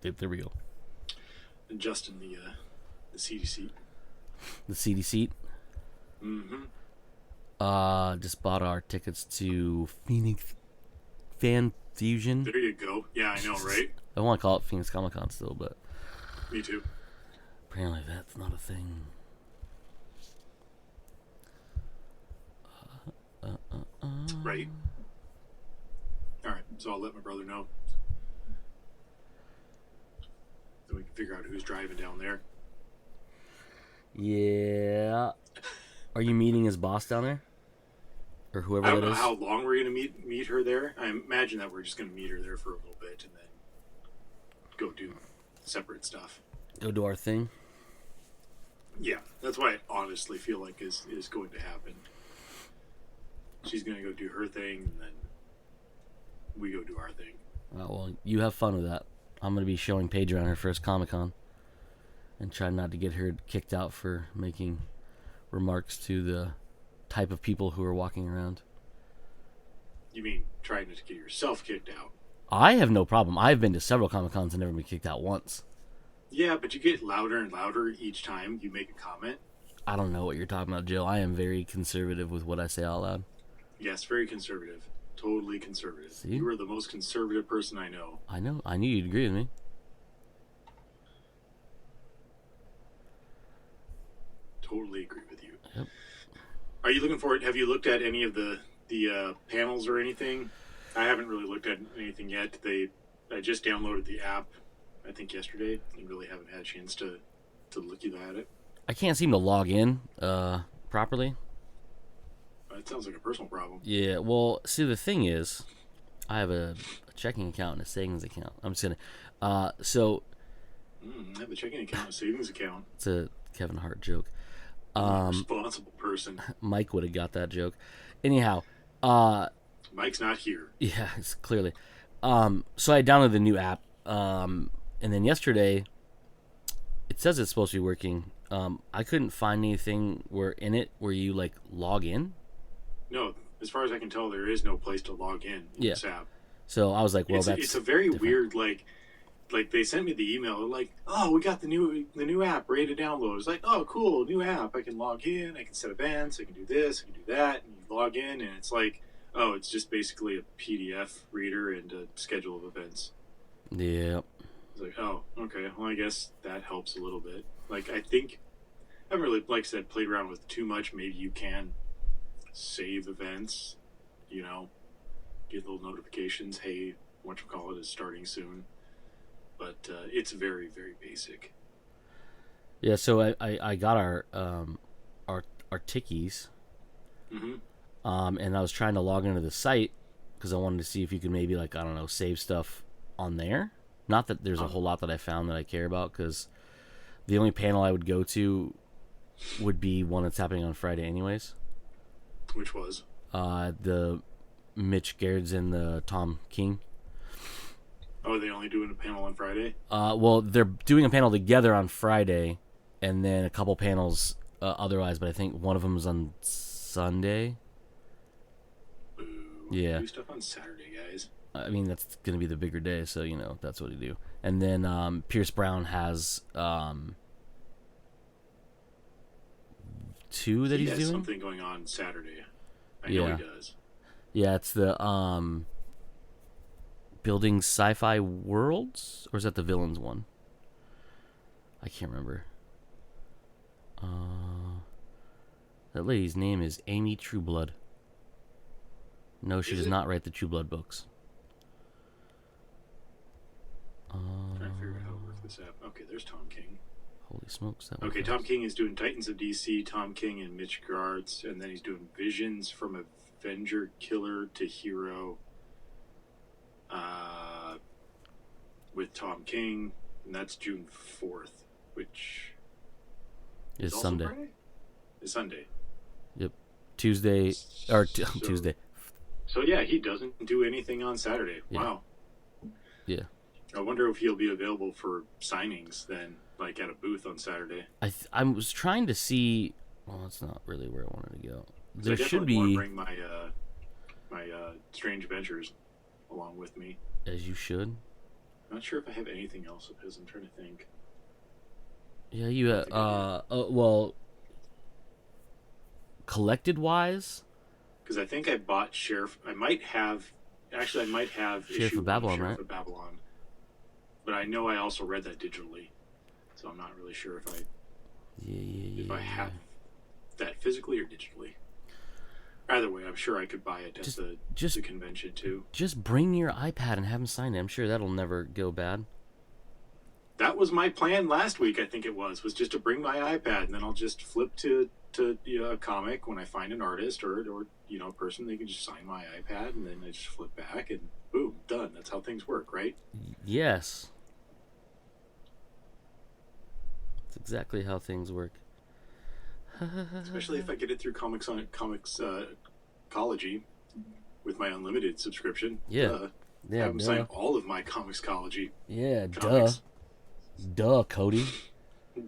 There we go. And Justin, the seedy seat. The seedy seat. Mm-hmm. Just bought our tickets to Phoenix Fan Fusion. There you go. Yeah, I know, right? I want to call it Phoenix Comic Con still, but Me too. apparently that's not a thing. Right. All right, so I'll let my brother know. Then we can figure out who's driving down there. Yeah. Are you meeting his boss down there? Or whoever I don't that know is? how long we're going to meet her there. I imagine that we're just going to meet her there for a little bit and then go do separate stuff. Go do our thing? Yeah, that's why I honestly feel like is going to happen. She's going to go do her thing, and then we go do our thing. Oh, well, you have fun with that. I'm going to be showing Paige around her first Comic-Con and try not to get her kicked out for making remarks to the type of people who are walking around. You mean trying to get yourself kicked out? I have no problem. I've been to several Comic-Cons and never been kicked out once. Yeah, but you get louder and louder each time you make a comment. I don't know what you're talking about, Jill. I am very conservative with what I say out loud. Yes, very conservative. Totally conservative. See? You are the most conservative person I know. I know. I knew you'd agree with me. Totally agree with you. Yep. Are you looking forward? Have you looked at any of the panels or anything? I haven't really looked at anything yet. I just downloaded the app, I think yesterday, and really haven't had a chance to look at it. I can't seem to log in properly. It sounds like a personal problem. Yeah, well, see, the thing is, I have a checking account and a savings account. I'm just going to... I have a checking account, a savings account. It's a Kevin Hart joke. Responsible person. Mike would have got that joke. Anyhow, Mike's not here. yeah, it's clearly. So I downloaded the new app, and then yesterday, it says it's supposed to be working. I couldn't find anything where you like log in. No, as far as I can tell, there is no place to log in this app. So I was like, well, it's a very different. Weird like they sent me the email like, oh, we got the new app ready to download. It's like, oh, cool, new app. I can log in, I can set events, I can do this, I can do that, and you log in, and it's like, oh, it's just basically a PDF reader and a schedule of events. Yeah. It's like, oh, okay, well, I guess that helps a little bit. Like, I think I haven't really, like I said, played around with too much. Maybe you can save events, get little notifications. Hey, whatchamacallit is starting soon. But it's very, very basic. Yeah, so I got our tickies, and I was trying to log into the site because I wanted to see if you could maybe, like, I don't know, save stuff on there. Not that there's a whole lot that I found that I care about, because the only panel I would go to would be one that's happening on Friday anyways. Which was? The Mitch Gerrits and the Tom King. Oh, are they only doing a panel on Friday? Well, they're doing a panel together on Friday, and then a couple panels otherwise, but I think one of them is on Sunday. Ooh, yeah. Do stuff on Saturday, guys. I mean, that's going to be the bigger day, so, that's what you do. And then Pierce Brown has two that he's doing. Something going on Saturday. I know he does. Yeah, it's the Building Sci-Fi Worlds, or is that the Villains one? I can't remember. That lady's name is Amy Trueblood. No, she does not write the True Blood books. I'm trying to figure out how to work this app. Okay, there's Tom King. Holy smokes. Okay, Tom King is doing Titans of DC, Tom King and Mitch Gerrits, and then he's doing Visions from Avenger Killer to Hero with Tom King, and that's June 4th, which is also Sunday. Friday? Is Sunday. Yep. Tuesday, Tuesday. So yeah, he doesn't do anything on Saturday. Yeah. Wow. Yeah. I wonder if he'll be available for signings then, like at a booth on Saturday. I was trying to see. Well, that's not really where I wanted to go. There should be. Want to bring my my Strange Adventures along with me. As you should. Not sure if I have anything else of his. I'm trying to think. Yeah, you. I don't think I do. Well, collected wise, Because I think I bought Sheriff. I might have. Actually, I might have Sheriff issue of one of Babylon, Sheriff right? of Babylon. But I know I also read that digitally, so I'm not really sure if I Yeah. have that physically or digitally. Either way, I'm sure I could buy it at Just, the just, convention too. just bring your iPad and have him sign it. I'm sure that'll never go bad. That was my plan last week. I think was just to bring my iPad and then I'll just flip to a comic when I find an artist or a person. They can just sign my iPad and then I just flip back and boom, done. That's how things work, right? Yes, that's exactly how things work. Especially if I get it through Comics Ecology with my unlimited subscription. Yeah, yeah, Have them sign all of my Comicsology yeah, comics. duh, Cody.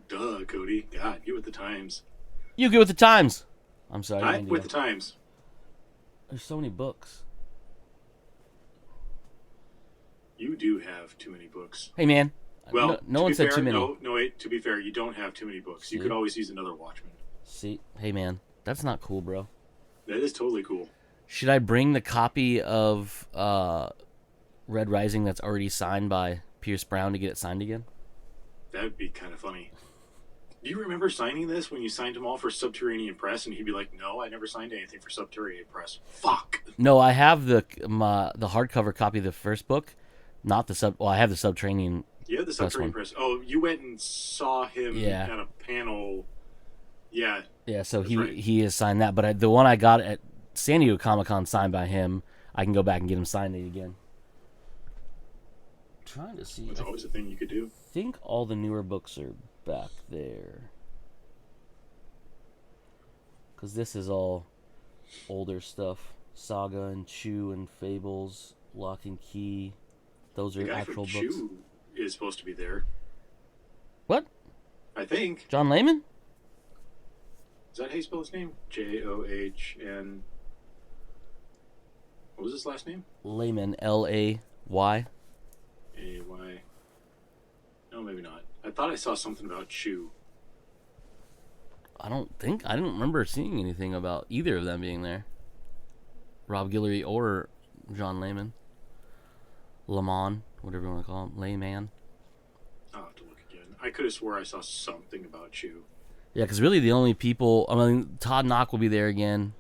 Duh, Cody. God, get with the times. You get with the times. I'm sorry, I I'm didn't mean with to the times. There's so many books. You do have too many books. Hey, man. Well, No one said too many. No, wait. To be fair, you don't have too many books. See? You could always use another Watchmen. See, hey, man, that's not cool, bro. That is totally cool. Should I bring the copy of Red Rising that's already signed by Pierce Brown to get it signed again? That would be kind of funny. Do you remember signing this when you signed them all for Subterranean Press? And he'd be like, "No, I never signed anything for Subterranean Press." Fuck. No, I have the hardcover copy of the first book, not the sub. Well, I have the Subterranean. You had the Subterranean Press. Oh, you went and saw him Yeah. at a panel. Yeah. Yeah, so right. he has signed that, but the one I got at San Diego Comic-Con signed by him, I can go back and get him signed it again. I'm trying to see. That's always a thing you could do. I think all the newer books are back there. Because this is all older stuff. Saga and Chew and Fables, Lock and Key. Those The are guy actual from books. Chew is supposed to be there. What? I think. John Layman? Is that how you spell his name? John. What was his last name? Layman, L-A-Y. A-Y. No, maybe not. I thought I saw something about Chew. I don't remember seeing anything about either of them being there. Rob Guillory or John Layman. Lamon, whatever you want to call him. Layman. I'll have to look again. I could have swore I saw something about Chew. Yeah, because really the only people... I mean, Todd Knock will be there again.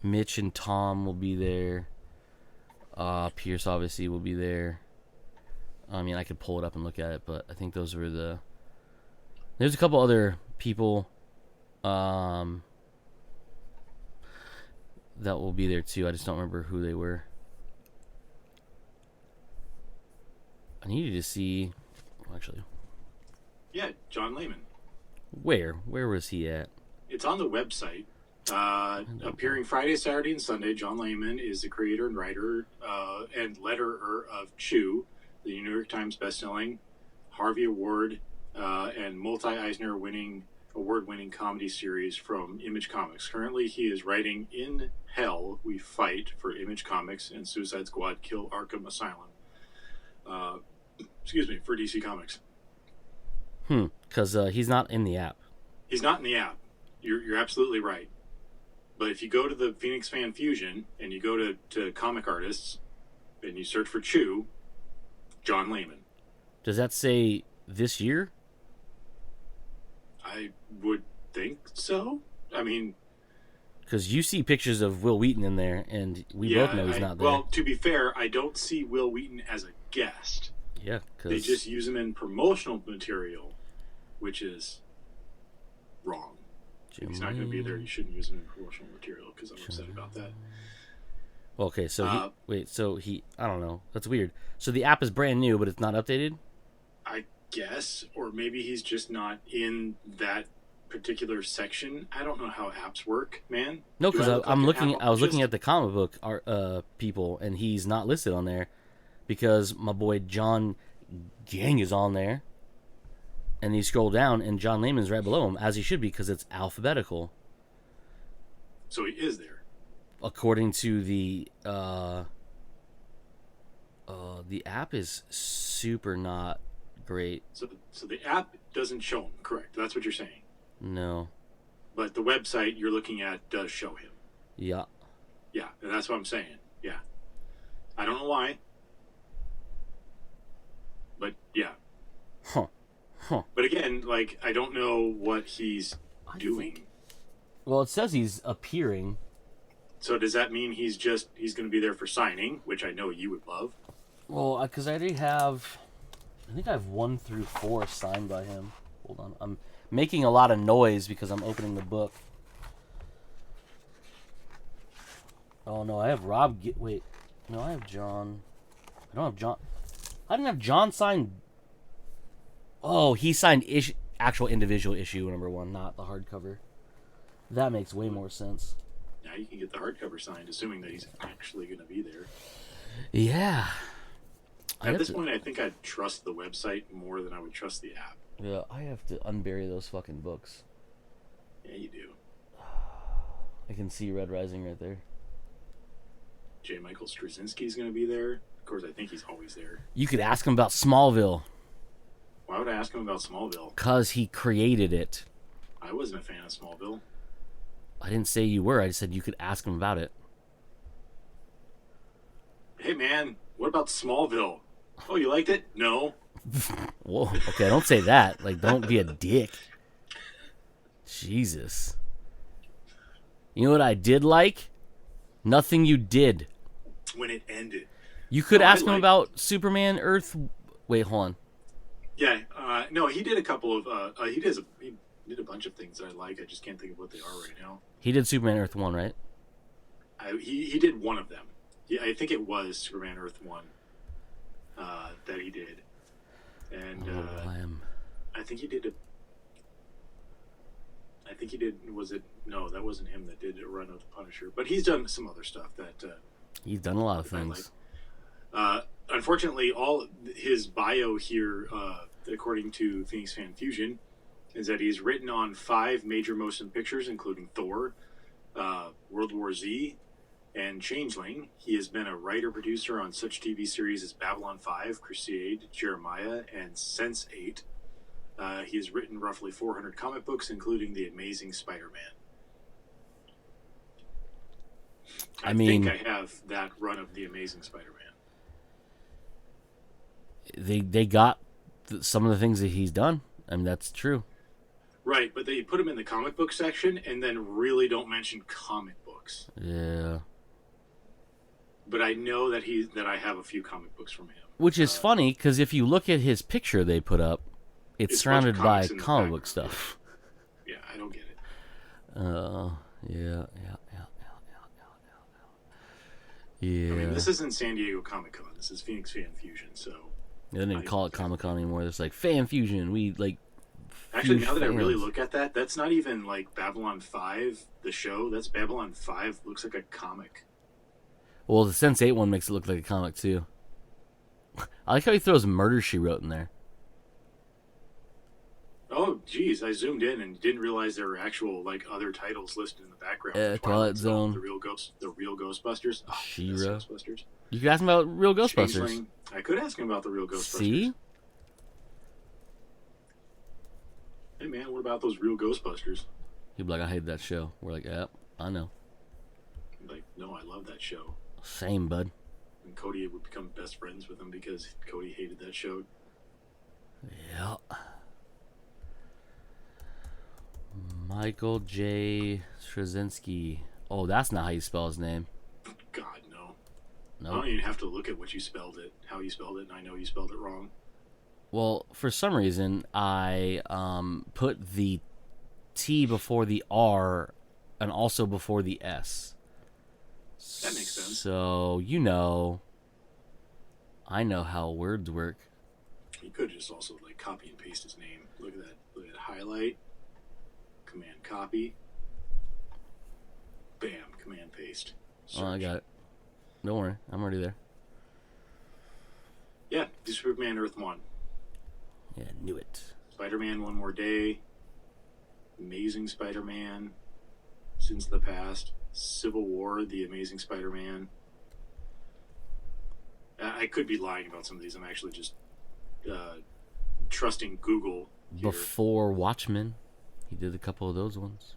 Mitch and Tom will be there. Pierce, obviously, will be there. I mean, I could pull it up and look at it, but I think those were the... There's a couple other people that will be there, too. I just don't remember who they were. I needed to see... Well, actually... Yeah, John Layman. Where? Where was he at? It's on the website. Appearing Friday, Saturday, and Sunday, John Layman is the creator and writer and letterer of Chew, the New York Times bestselling, Harvey Award, and multi-Eisner award-winning comedy series from Image Comics. Currently, he is writing In Hell We Fight for Image Comics and Suicide Squad Kill Arkham Asylum. For DC Comics. Because he's not in the app. He's not in the app. You're absolutely right. But if you go to the Phoenix Fan Fusion and you go to comic artists and you search for Chew, John Layman. Does that say this year? I would think so. I mean... Because you see pictures of Will Wheaton in there, and we both know he's not there. Well, to be fair, I don't see Will Wheaton as a guest. Yeah, because... They just use him in promotional material, which is wrong. If he's not going to be there, you shouldn't use him in promotional material, because I'm upset about that. Okay, so I don't know. That's weird. So the app is brand new, but it's not updated? I guess, or maybe he's just not in that particular section. I don't know how apps work, man. No, because I was looking at the comic book people, and he's not listed on there because my boy John Gang is on there. And you scroll down, and John Layman's right below him, as he should be, because it's alphabetical. So he is there. According to the The app is super not great. So the app doesn't show him, correct? That's what you're saying. No. But the website you're looking at does show him. Yeah. Yeah, and that's what I'm saying. Yeah. I don't know why. But yeah. Huh. Huh. But again, like, I don't know what he's doing. Well, it says he's appearing. So does that mean he's going to be there for signing, which I know you would love? Well, because I already have, I think I have 1 through 4 signed by him. Hold on, I'm making a lot of noise because I'm opening the book. Oh no, I have Rob. Wait, no, I have John. I don't have John. I didn't have John sign. Oh, he signed actual individual issue number 1, not the hardcover. That makes way more sense. Now you can get the hardcover signed, assuming that he's actually going to be there. Yeah. At this point, I think I'd trust the website more than I would trust the app. Yeah, I have to unbury those fucking books. Yeah, you do. I can see Red Rising right there. J. Michael Straczynski's going to be there. Of course, I think he's always there. You could ask him about Smallville. Why would I ask him about Smallville? Because he created it. I wasn't a fan of Smallville. I didn't say you were. I just said you could ask him about it. Hey, man, what about Smallville? Oh, you liked it? No. Whoa. Okay, don't say that. Like, don't be a dick. Jesus. You know what I did like? Nothing you did. When it ended. You could ask him about Superman, Earth. Wait, hold on. Yeah, no, he did a couple of. He did a bunch of things that I like. I just can't think of what they are right now. He did Superman, Earth 1, right? He did one of them. Yeah, I think it was Superman Earth 1 that he did, and I think he did. I think he did. Was it? No, that wasn't him that did a run of the Punisher. But he's done some other stuff that. He's done a lot of things. Unfortunately, all his bio here, according to Phoenix Fan Fusion, is that he's written on 5 major motion pictures, including Thor, World War Z, and Changeling. He has been a writer-producer on such TV series as Babylon 5, Crusade, Jeremiah, and Sense8. He has written roughly 400 comic books, including The Amazing Spider-Man. I think I have that run of The Amazing Spider-Man. They got some of the things that he's done. I mean, that's true. Right, but they put him in the comic book section and then really don't mention comic books. Yeah. But I know that I have a few comic books from him. Which is funny, because if you look at his picture they put up, it's surrounded by comic book stuff. Yeah, I don't get it. Yeah. I mean, this isn't San Diego Comic Con. This is Phoenix Fan Fusion, so... They don't even call it Comic Con anymore. It's like Fan Fusion. We, like... Actually, now that I really look at that, that's not even, like, Babylon 5, the show. That's Babylon 5. Looks like a comic. Well, the Sense8 one makes it look like a comic, too. I like how he throws Murder, She Wrote in there. Oh, geez. I zoomed in and didn't realize there were actual, like, other titles listed in the background. Twilight Zone. The Real Ghostbusters. Oh, She-Ra. Ghostbusters. You could ask him about Real Ghostbusters. Changeling. I could ask him about the Real Ghostbusters. See? Hey, man, what about those Real Ghostbusters? He'd be like, I hate that show. We're like, yeah, I know. I'm like, no, I love that show. Same, bud. And Cody would become best friends with him because Cody hated that show. Yeah. Michael J. Straczynski. Oh, that's not how you spell his name. God, no. Nope. I don't even have to look at what you spelled it, how you spelled it, and I know you spelled it wrong. Well, for some reason, I put the T before the R and also before the S. That makes sense. So, I know how words work. You could just also, like, copy and paste his name. Look at that. Look at highlight. Command copy. Bam. Command paste. Search. Oh, I got it. Don't worry. I'm already there. Yeah. Do Superman Earth 1. Yeah, knew it. Spider-Man One More Day. Amazing Spider-Man. Sins of the Past. Civil War, The Amazing Spider-Man. I could be lying about some of these. I'm actually just uh, trusting Google here. Before Watchmen, he did a couple of those ones.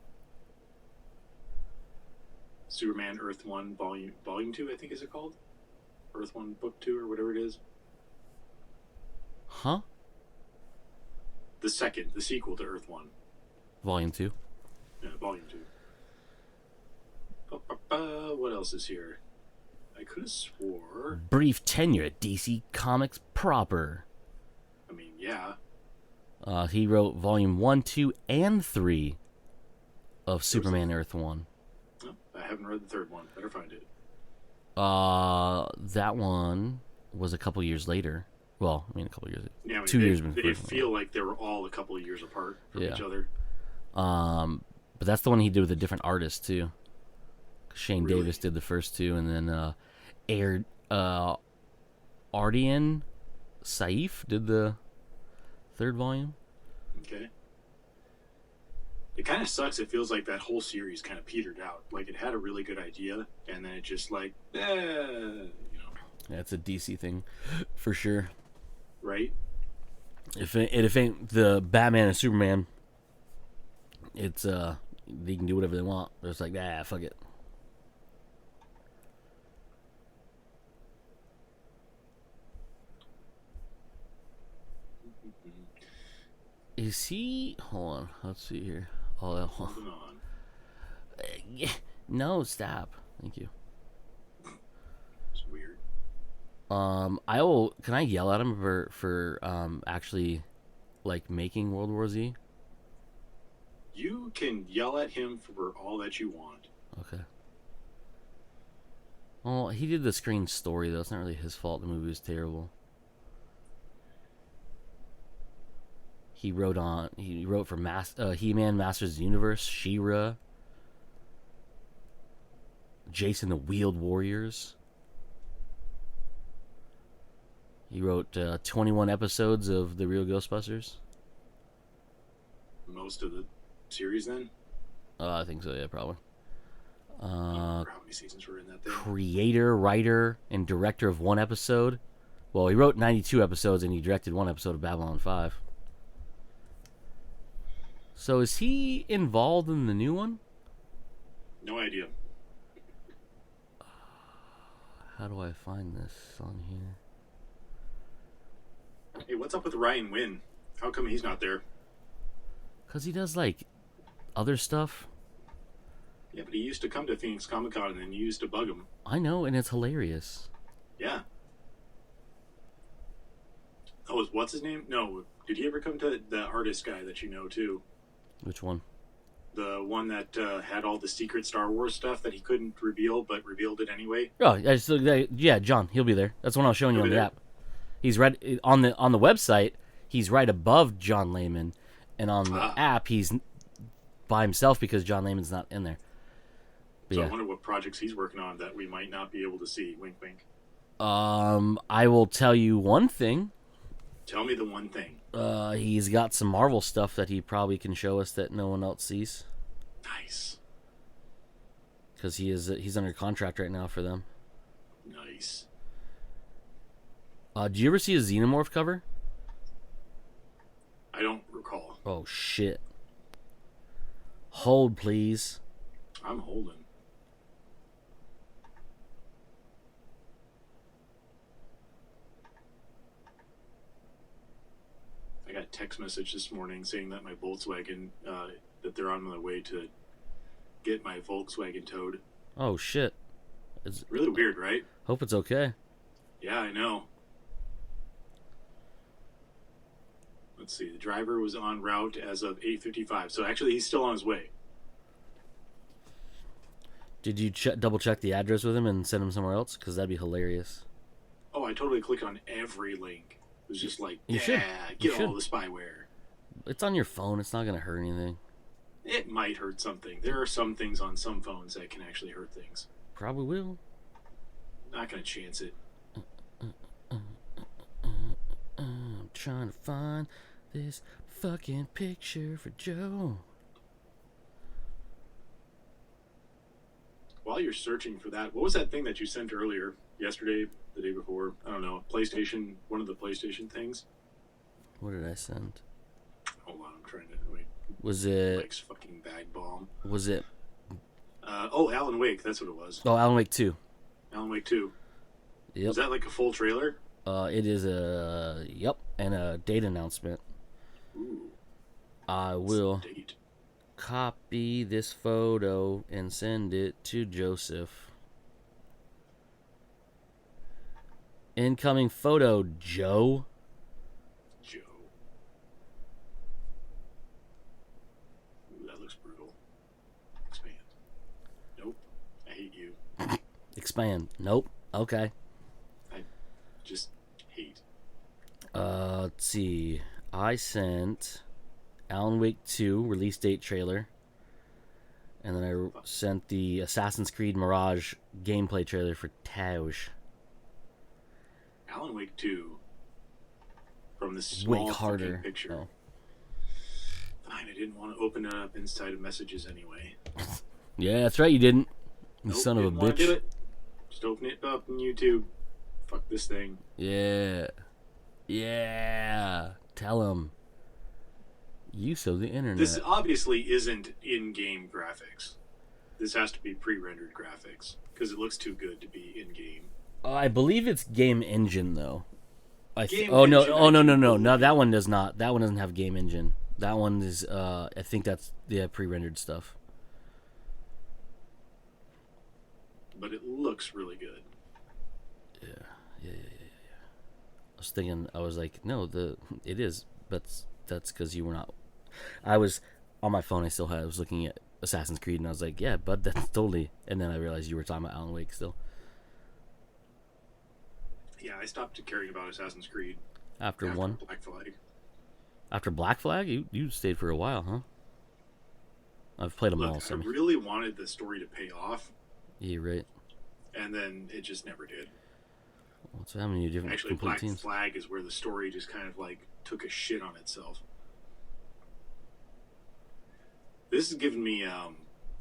Superman Earth One Volume Two, I think is it called? Earth One Book Two or whatever it is. Huh? The sequel to Earth One. Volume 2. Yeah, Volume Two. What else is here? I could have swore. Brief tenure at DC Comics proper. I mean, yeah. He wrote Volume 1, 2, and 3 of Superman Earth 1. Oh, I haven't read the third one. Better find it. That one was a couple years later. Well, I mean, a couple years. Yeah, I mean, 2 years before. They feel like they were all a couple of years apart from each other. But that's the one he did with a different artist too. Shane Really? Davis did the first two, and then Ardian Saif did the third volume. Okay. It kind of sucks. It feels like that whole series kind of petered out. Like it had a really good idea, and then it just like, you know. Yeah, it's a DC thing, for sure. Right? If it ain't the Batman and Superman, it's they can do whatever they want. They're just like, fuck it. Is he? Hold on. Let's see here. Oh, Moving on. no, stop. Thank you. It's weird. I will. Can I yell at him for actually like making World War Z? You can yell at him for all that you want. Okay. Well, he did the screen story though. It's not really his fault. The movie was terrible. He wrote for He-Man Masters of the Universe, She-Ra, Jason the Wheeled Warriors. He wrote 21 episodes of The Real Ghostbusters. Most of the series, then. I think so. Yeah, probably. I don't remember how many seasons were in that thing. Creator, writer, and director of one episode. Well, he wrote 92 episodes and he directed one episode of Babylon 5. So is he involved in the new one? No idea. How do I find this on here? Hey, what's up with Ryan Wynn? How come he's not there? Because he does, like, other stuff. Yeah, but he used to come to Phoenix Comic Con and then you used to bug him. I know, and it's hilarious. Yeah. Oh, what's his name? No, did he ever come to the artist guy that you know, too? Which one? The one that had all the secret Star Wars stuff that he couldn't reveal, but revealed it anyway? Oh, yeah, John. He'll be there. That's what I was showing you on the there. app. He's right on the website. He's right above John Layman, and on the app he's by himself because John Layman's not in there. But So yeah. I wonder what projects he's working on that we might not be able to see. Wink, wink. I will tell you one thing. Tell me the one thing. He's got some Marvel stuff that he probably can show us that no one else sees. Nice. Because he's under contract right now for them. Nice. Did you ever see a Xenomorph cover? I don't recall. Oh, shit. Hold, please. I'm holding. I got a text message this morning saying that my Volkswagen, that they're on their way to get my Volkswagen towed. Oh, shit. It's Really weird, right? hope it's okay. Yeah, I know. Let's see. The driver was en route as of 8:55. So actually, he's still on his way. Did you double check the address with him and send him somewhere else? Because that'd be hilarious. Oh, I totally clicked on every link. It was just like, You should. You get should. all the spyware. It's on your phone. It's not going to hurt anything. It might hurt something. There are some things on some phones that can actually hurt things. Probably will. Not gonna chance it. I'm trying to find this fucking picture for Joe. While you're searching for that, what was that thing that you sent earlier yesterday the day before. I don't know. PlayStation, one of the PlayStation things. What did I send? Hold on, I'm trying to wait. Was it? Mike's fucking bag bomb. Was it? Alan Wake. That's what it was. Oh, Alan Wake 2. Alan Wake 2. Yep. Is that like a full trailer? It is a and a date announcement. Ooh. I will copy this photo and send it to Joseph. Incoming photo, Joe. Joe. Ooh, that looks brutal. Expand. Nope. I hate you. Expand. Nope. Okay. I just hate. Let's see. I sent Alan Wake 2 release date trailer. And then I sent the Assassin's Creed Mirage gameplay trailer for Tauj. Alan Wake 2 from the small Wake harder. Picture. Oh. Fine, I didn't want to open it up inside of messages anyway. Yeah, that's right, you didn't. You Nope, son of a didn't want to bitch. do it. Just open it up on YouTube. Fuck this thing. Yeah. Yeah. Tell him. Use of the internet. This obviously isn't in-game graphics. This has to be pre-rendered graphics because it looks too good to be in-game. I believe it's game engine though. No, that one does not. That one doesn't have game engine. That one is. I think that's pre-rendered stuff. But it looks really good. Yeah. I was thinking. I was like, no, it is. But that's because you were not. I was on my phone. I was looking at Assassin's Creed, and I was like, yeah, but that's totally. And then I realized you were talking about Alan Wake still. Yeah, I stopped caring about Assassin's Creed After one. Black Flag. After Black Flag, you stayed for a while, huh? I've played them all. I really wanted the story to pay off. Yeah, right. And then it just never did. What's happening? You different Actually, complete Black teams. Flag is where the story just kind of like took a shit on itself. This is giving me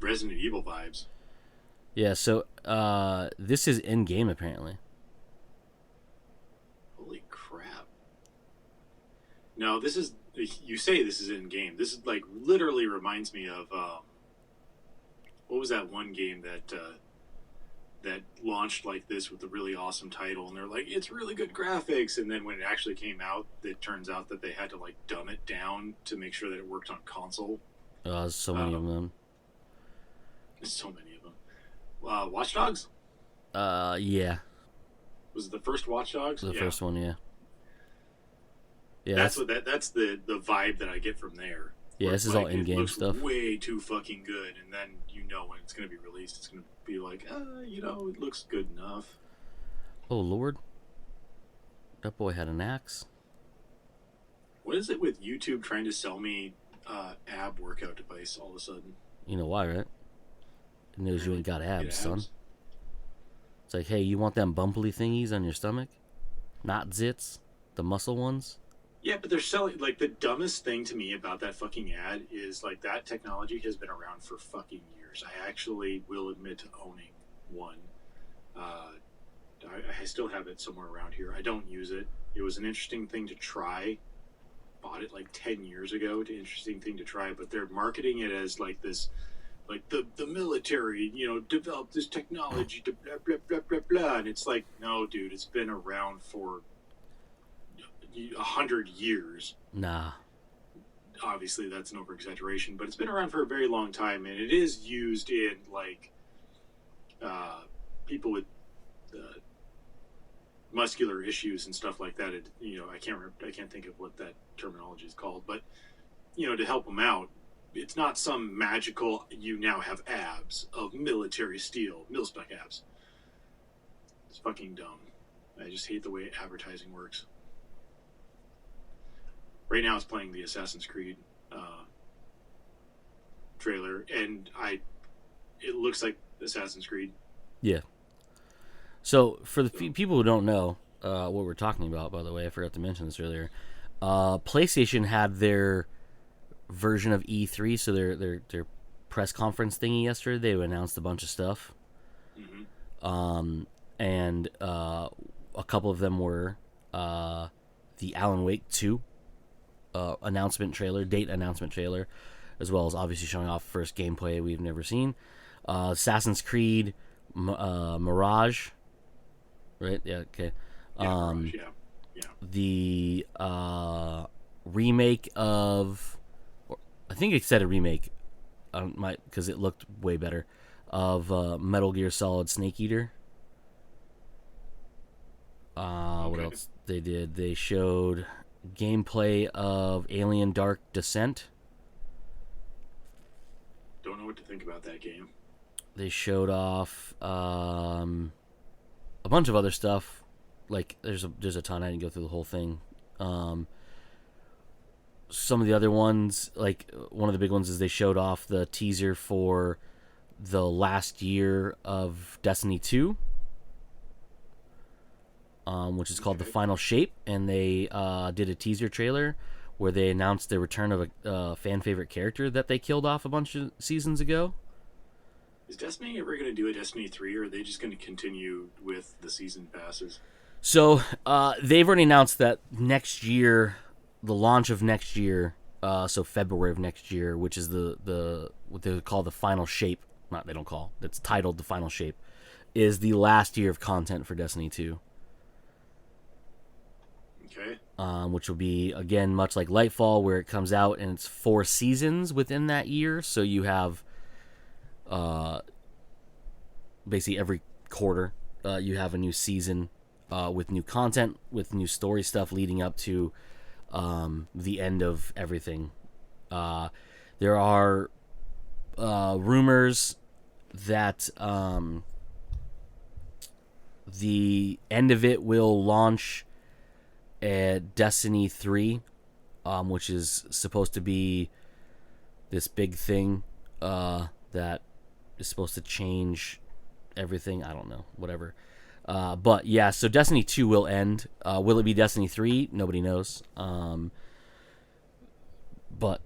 Resident Evil vibes. Yeah, so this is in game apparently. Holy crap! No, this is. You say this is in game. This is like literally reminds me of what was that one game that launched like this with a really awesome title, and they're like, it's really good graphics, and then when it actually came out, it turns out that they had to like dumb it down to make sure that it worked on console. There's so many of them. There's so many of them. Watch Dogs? Yeah. Was it the first Watch Dogs? The first one, yeah. Yeah, that's the vibe that I get from there. Yeah, this is all in-game stuff. Way too fucking good, and then when it's going to be released, it's going to be like, it looks good enough. Oh Lord, that boy had an axe. What is it with YouTube trying to sell me ab workout device all of a sudden? You know why, right? It knows you ain't got abs, son. It's like, hey, you want them bumply thingies on your stomach? Not zits, the muscle ones. Yeah, but they're selling, like, the dumbest thing to me about that fucking ad is, like, that technology has been around for fucking years. I actually will admit to owning one. I still have it somewhere around here. I don't use it. It was an interesting thing to try. Bought it, like, 10 years ago. Interesting thing to try, but they're marketing it as, like, this, like, the military, developed this technology to blah, blah, blah, blah, blah. And it's like, no, dude, it's been around for 100 years. Nah. Obviously, that's an over-exaggeration, but it's been around for a very long time, and it is used in, like, people with muscular issues and stuff like that. I can't think of what that terminology is called, but, to help them out. It's not some magical, you now have abs of military steel, mil-spec abs. It's fucking dumb. I just hate the way advertising works. Right now it's playing the Assassin's Creed trailer, and it looks like Assassin's Creed. Yeah. So, for the people who don't know what we're talking about, by the way, I forgot to mention this earlier, PlayStation had their version of E3, so their press conference thingy yesterday. They announced a bunch of stuff. Mm-hmm. And a couple of them were the Alan Wake 2 date announcement trailer, as well as obviously showing off first gameplay we've never seen. Assassin's Creed Mirage, right? Yeah, okay. Mirage, yeah. The remake of, I think it said a remake, because it looked way better, of Metal Gear Solid Snake Eater. What else they did? They showed gameplay of Alien Dark Descent. Don't know what to think about that game. They showed off a bunch of other stuff. Like there's a ton. I didn't go through the whole thing. Some of the other ones, like one of the big ones, is they showed off the teaser for the last year of Destiny 2, which is called The Final Shape, and they did a teaser trailer where they announced the return of a fan favorite character that they killed off a bunch of seasons ago. Is Destiny ever going to do a Destiny 3, or are they just going to continue with the season passes? So they've already announced that next year, the launch of next year, so February of next year, which is the what they call the Final Shape. Not they don't call. It's titled The Final Shape, is the last year of content for Destiny 2. Okay. Which will be, again, much like Lightfall, where it comes out and it's 4 seasons within that year. So you have basically every quarter you have a new season with new content, with new story stuff leading up to the end of everything. There are rumors that the end of it will launch at Destiny 3, which is supposed to be this big thing that is supposed to change everything. I don't know, whatever. But yeah, so Destiny 2 will end. Will it be Destiny 3? Nobody knows. But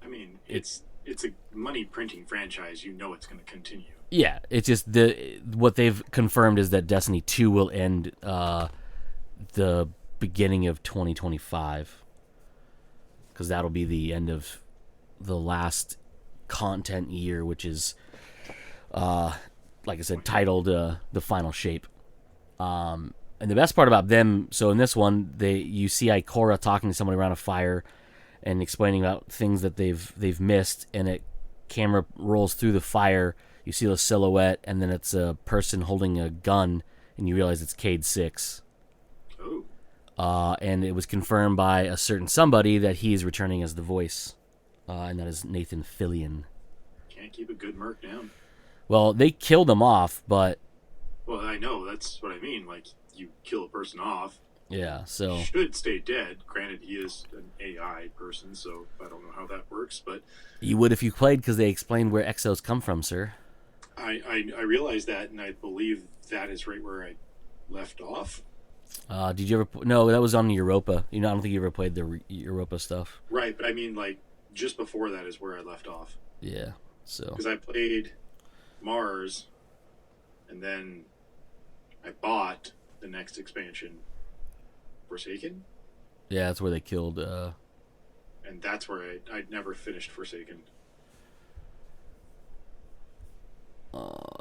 I mean, it's a money printing franchise. You know it's going to continue. Yeah, it's just what they've confirmed is that Destiny 2 will end the beginning of 2025, because that'll be the end of the last content year, which is like I said, titled The Final Shape. And the best part about them, so in this one, you see Ikora talking to somebody around a fire and explaining about things that they've missed, and it camera rolls through the fire. You see the silhouette, and then it's a person holding a gun, and you realize it's Cade 6. Oh. And it was confirmed by a certain somebody that he is returning as the voice, and that is Nathan Fillion. Can't keep a good merc down. Well, they killed him off, but... Well, I know, that's what I mean. Like, you kill a person off. Yeah, so... He should stay dead. Granted, he is an AI person, so I don't know how that works, but... You would if you played, because they explained where exos come from, sir. I realize that, and I believe that is right where I left off. Did you ever... No, that was on Europa. I don't think you ever played the Europa stuff. Right, but I mean, like, just before that is where I left off. Yeah, so... Because I played Mars, and then I bought the next expansion, Forsaken. Yeah, that's where they killed... And that's where I never finished Forsaken.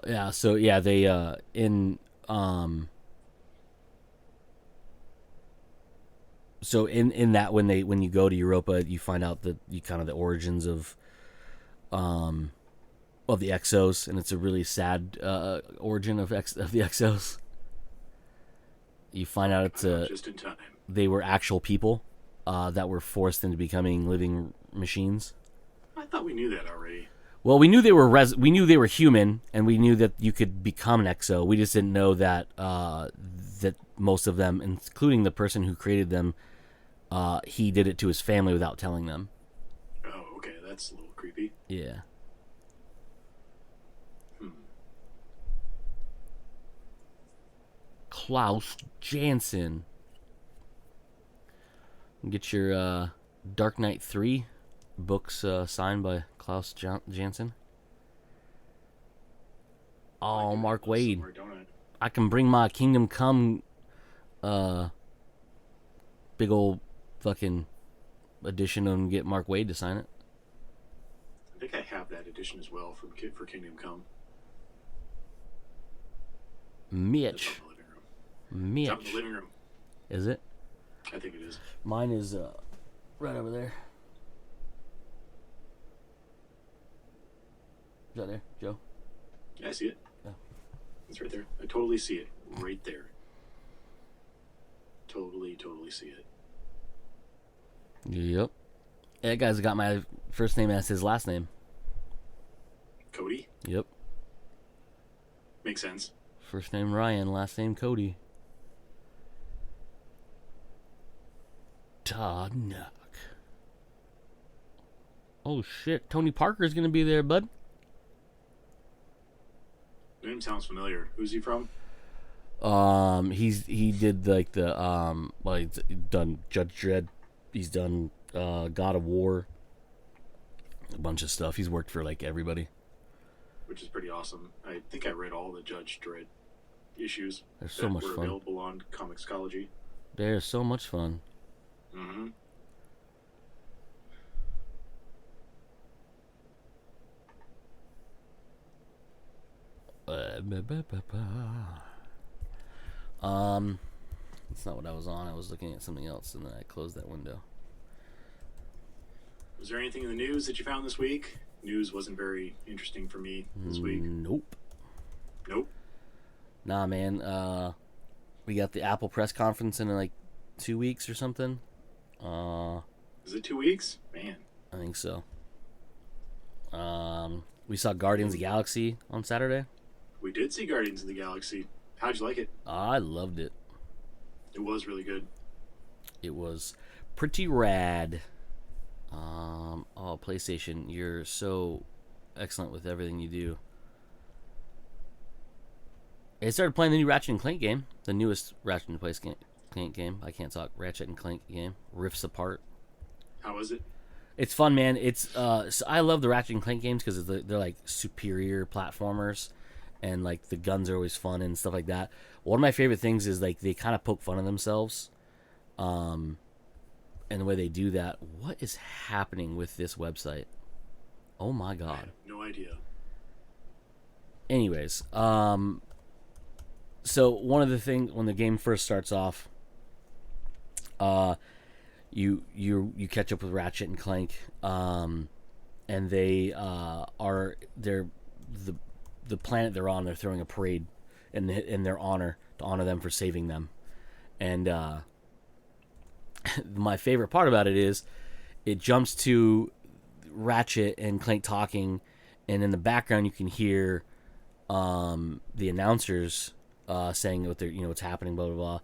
Yeah, so yeah, they so in that when you go to Europa, you find out that you kind of the origins of the Exos, and it's a really sad origin of the Exos. You find out it's just in time. They were actual people that were forced into becoming living machines. I thought we knew that already. Well, we knew they were we knew they were human, and we knew that you could become an exo. We just didn't know that that most of them, including the person who created them, he did it to his family without telling them. Oh, okay, that's a little creepy. Yeah. Klaus Janson. Get your Dark Knight 3 books signed by Klaus Janson. Oh, Mark Wade. I can bring my Kingdom Come big old fucking edition and get Mark Wade to sign it. I think I have that edition as well for Kingdom Come. Mitch. It's out in the living room. Is it? I think it is. Mine is right over there. Is that there, Joe? Yeah, I see it. Yeah. It's right there. I totally see it. Right there. Totally see it. Yep. That guy's got my first name as his last name. Cody? Yep. Makes sense. First name Ryan, last name Cody. Todd Nuck. Oh shit, Tony Parker's gonna be there, bud. Name sounds familiar. Who's he from? He did like the well, he's done Judge Dredd. He's done God of War. A bunch of stuff. He's worked for like everybody. Which is pretty awesome. I think I read all the Judge Dredd issues. They're so much were fun. Available on Comixology. They're so much fun. Mm-hmm. That's not what I was on. I was looking at something else, and then I closed that window. Was there anything in the news that you found this week? News wasn't very interesting for me this week. Nope. Nope. Nah, man. We got the Apple press conference in like 2 weeks or something. Is it 2 weeks? Man. I think so. We saw Guardians of the Galaxy on Saturday. We did see Guardians of the Galaxy. How'd you like it? I loved it. It was really good. It was pretty rad. Oh, PlayStation, you're so excellent with everything you do. I started playing the new Ratchet and Clank game, the newest Ratchet and Clank game. I can't talk. Ratchet and Clank game, Rifts Apart. How was it? It's fun, man. It's so I love the Ratchet and Clank games because they're like superior platformers, and like the guns are always fun and stuff like that. One of my favorite things is like they kind of poke fun of themselves, and the way they do that. What is happening with this website? Oh my god! I have no idea. Anyways, so one of the things when the game first starts off, you catch up with Ratchet and Clank, and they they're the planet they're on. They're throwing a parade in their honor to honor them for saving them, and my favorite part about it is it jumps to Ratchet and Clank talking, and in the background you can hear the announcers saying what they're what's happening, blah blah blah,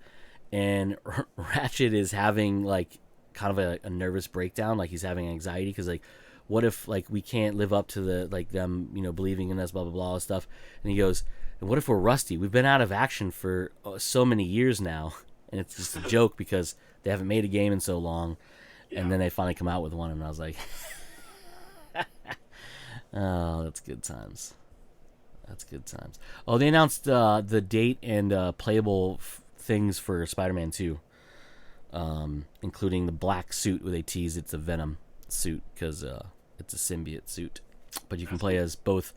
and Ratchet is having like kind of a nervous breakdown, like he's having anxiety because like what if like we can't live up to the like them believing in us, blah blah blah, all this stuff, and he goes, and what if we're rusty? We've been out of action for so many years now, and it's just a joke because they haven't made a game in so long, and then they finally come out with one, and I was like, oh, that's good times. That's good times. Oh, they announced the date and playable things for Spider-Man 2, including the black suit where they tease it's a Venom suit because it's a symbiote suit. But you can play as both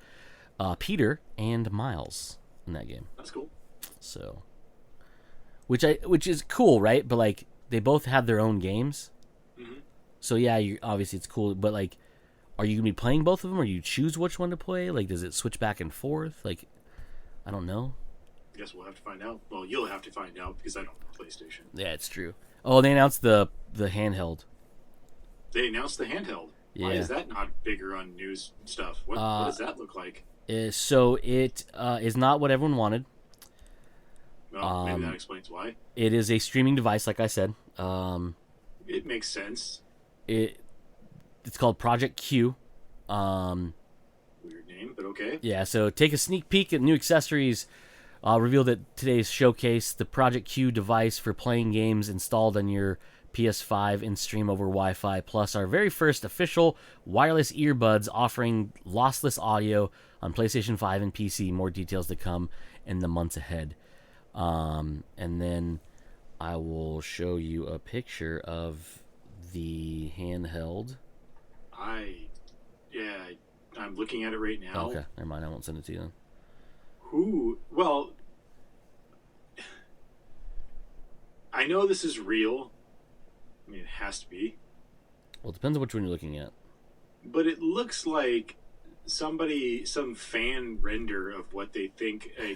Peter and Miles in that game. That's cool. So, which is cool, right? But like they both have their own games. Mm-hmm. So yeah, obviously it's cool. But like, are you gonna be playing both of them, or you choose which one to play? Like, does it switch back and forth? Like, I don't know. I guess we'll have to find out. Well, you'll have to find out because I don't know PlayStation. Yeah, it's true. Oh, they announced the handheld. They announced the handheld. Yeah. Why is that not bigger on news stuff? What does that look like? So it is not what everyone wanted. Well, maybe that explains why. It is a streaming device, like I said. It makes sense. It's called Project Q. Weird name, but okay. Yeah, so take a sneak peek at new accessories revealed at today's showcase. The Project Q device for playing games installed on your PS5 and stream over Wi-Fi, plus our very first official wireless earbuds offering lossless audio on PlayStation 5 and PC. More details to come in the months ahead. And then I will show you a picture of the handheld. I, yeah, I'm looking at it right now. Okay, never mind. I won't send it to you then. Well, I know this is real. I mean, it has to be. Well, it depends on which one you're looking at. But it looks like some fan render of what they think a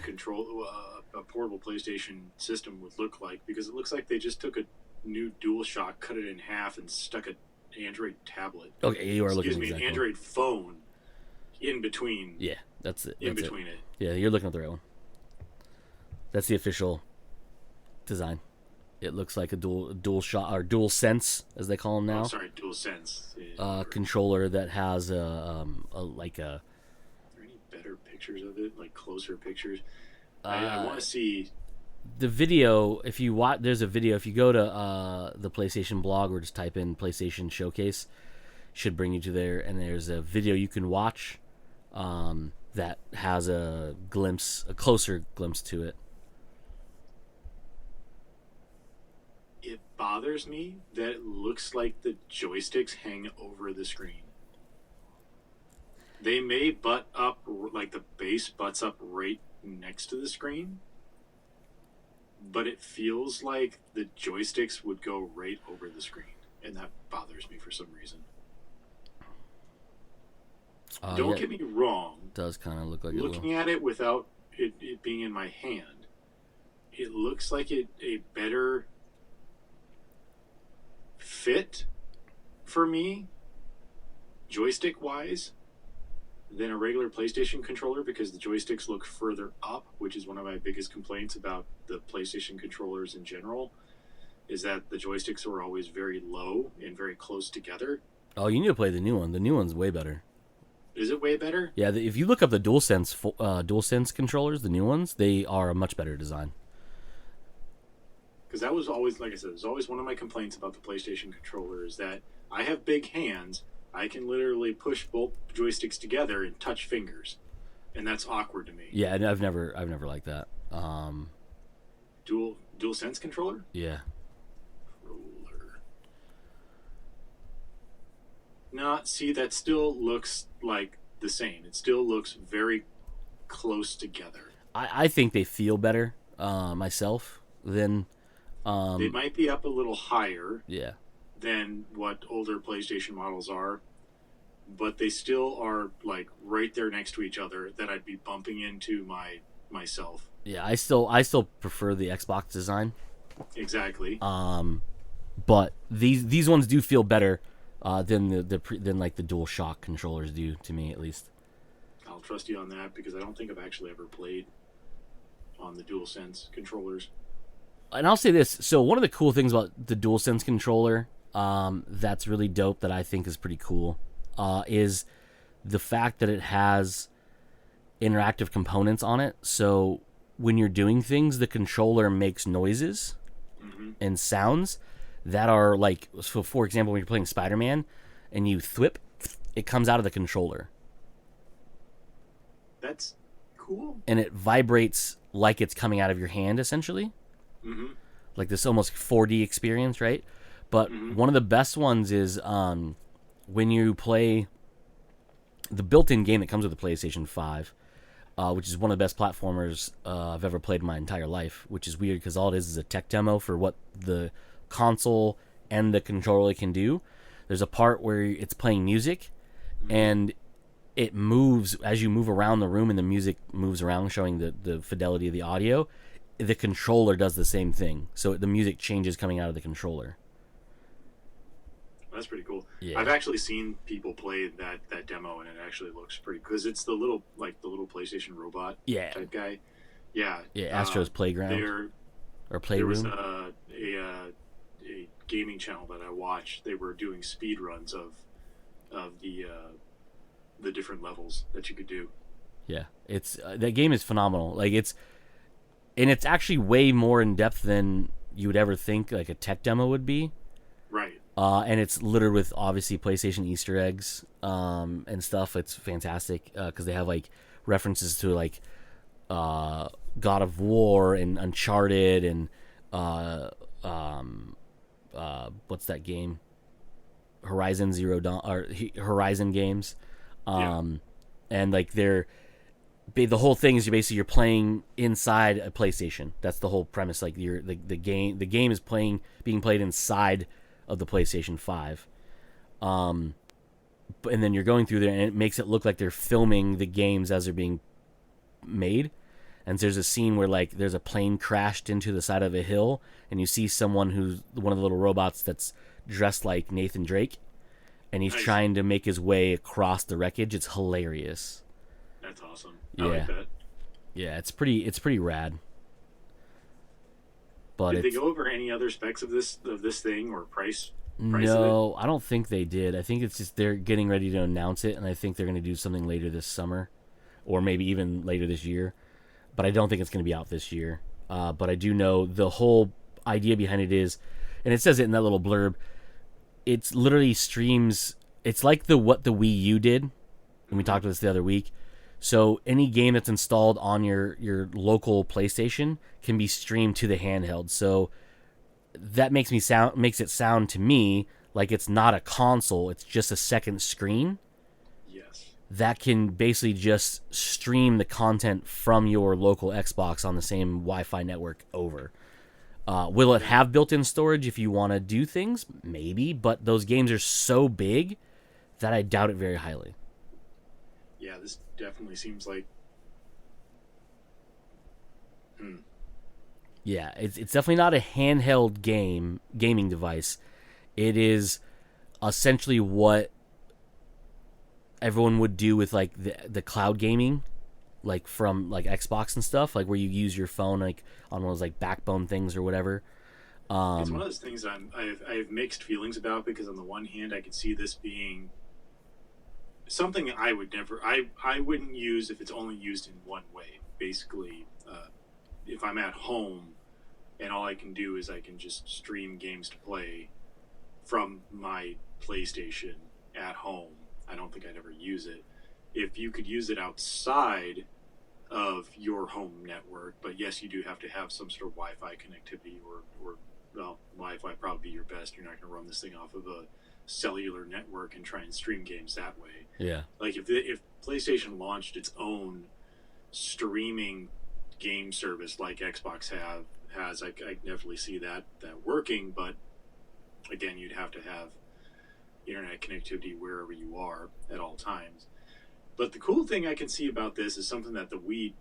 portable PlayStation system would look like, because it looks like they just took a new DualShock, cut it in half, and stuck an Android tablet. Okay, you are looking Excuse me, exactly. an Android phone in between. Yeah, that's it. In between it. Yeah, you're looking at the right one. That's the official design. It looks like a dual shot or dual sense, as they call them now. Oh, sorry, DualSense. Controller that has like a. Are there any better pictures of it? Like closer pictures? I want to see the video. If you watch, there's a video. If you go to the PlayStation blog or just type in PlayStation Showcase, should bring you to there, and there's a video you can watch that has a closer glimpse to it. It bothers me that it looks like the joysticks hang over the screen. They may butt up, like the base butts up right next to the screen, but it feels like the joysticks would go right over the screen, and that bothers me for some reason. Don't get me wrong. It does kind of look like looking at it without it being in my hand, it looks like a better fit for me, joystick wise, than a regular PlayStation controller, because the joysticks look further up, which is one of my biggest complaints about the PlayStation controllers in general, is that the joysticks are always very low and very close together. Oh, you need to play the new one. The new one's way better. Is it way better? Yeah, if you look up the DualSense controllers, the new ones, they are a much better design. Because that was always, like I said, it was always one of my complaints about the PlayStation controller, is that I have big hands. I can literally push both joysticks together and touch fingers, and that's awkward to me. Yeah, and I've never liked that. DualSense controller? Yeah. Controller. No, see, that still looks like the same. It still looks very close together. I think they feel better myself than. They might be up a little higher. Yeah. Than what older PlayStation models are, but they still are like right there next to each other, that I'd be bumping into myself. Yeah, I still prefer the Xbox design. Exactly. But these ones do feel better than than like the DualShock controllers do, to me at least. I'll trust you on that, because I don't think I've actually ever played on the DualSense controllers. And I'll say this: so one of the cool things about the DualSense controller, that's really dope, that I think is pretty cool, is the fact that it has interactive components on it. So when you're doing things, the controller makes noises and sounds that are like, so for example, when you're playing Spider-Man and you thwip, it comes out of the controller. That's cool. And it vibrates like it's coming out of your hand, essentially. Mm-hmm. Like this almost 4D experience, right? But one of the best ones is when you play the built-in game that comes with the PlayStation 5, which is one of the best platformers I've ever played in my entire life, which is weird because all it is a tech demo for what the console and the controller can do. There's a part where it's playing music, and it moves as you move around the room, and the music moves around, showing the fidelity of the audio. The controller does the same thing, so the music changes coming out of the controller. That's pretty cool. Yeah. I've actually seen people play that demo, and it actually looks pretty, because it's the little PlayStation robot type guy. Yeah. Yeah, Astro's Playground or Playroom. There was a gaming channel that I watched. They were doing speed runs of the different levels that you could do. Yeah, it's that game is phenomenal. Like it's actually way more in depth than you would ever think like a tech demo would be. Right. And it's littered with obviously PlayStation Easter eggs and stuff. It's fantastic because they have like references to like God of War and Uncharted and what's that game? Horizon Zero Dawn or Horizon games, Yeah. and like the whole thing is you're playing inside a PlayStation. That's the whole premise. Like the game is being played inside of the PlayStation 5. And then you're going through there and it makes it look like they're filming the games as they're being made. And there's a scene where like there's a plane crashed into the side of a hill and you see someone who's one of the little robots that's dressed like Nathan Drake and he's Nice. trying to make his way across the wreckage. It's hilarious. That's awesome. I Yeah. like that. Yeah, it's pretty rad. But Did they it's go over any other specs of this thing or price of it? no, I don't think they did. I think it's just they're getting ready to announce it and I think they're going to do something later this summer or maybe even later this year. But I don't think it's going to be out this year. But I do know the whole idea behind it is, and it says it in that little blurb. It's literally streams. It's like what the Wii U did, and we talked about this the other week. So any game that's installed on your local PlayStation can be streamed to the handheld. So that makes it sound to me like it's not a console. It's just a second screen Yes. that can basically just stream the content from your local Xbox on the same Wi-Fi network over. Will it have built-in storage if you want to do things? Maybe, but those games are so big that I doubt it very highly. Yeah, this definitely seems like. Yeah, it's definitely not a handheld gaming device. It is essentially what everyone would do with like the cloud gaming, like from like Xbox and stuff, like where you use your phone like on one of those like backbone things or whatever. It's one of those things I have mixed feelings about because on the one hand I could see this being something I wouldn't use if it's only used in one way. Basically, if I'm at home and all I can do is I can just stream games to play from my PlayStation at home, I don't think I'd ever use it. If you could use it outside of your home network, but yes, you do have to have some sort of Wi-Fi connectivity, or well, Wi-Fi probably be your best. You're not going to run this thing off of a cellular network and try and stream games that way. Yeah. Like if PlayStation launched its own streaming game service like Xbox I definitely see that working. But again, you'd have to have internet connectivity wherever you are at all times. But the cool thing I can see about this is something that the Wii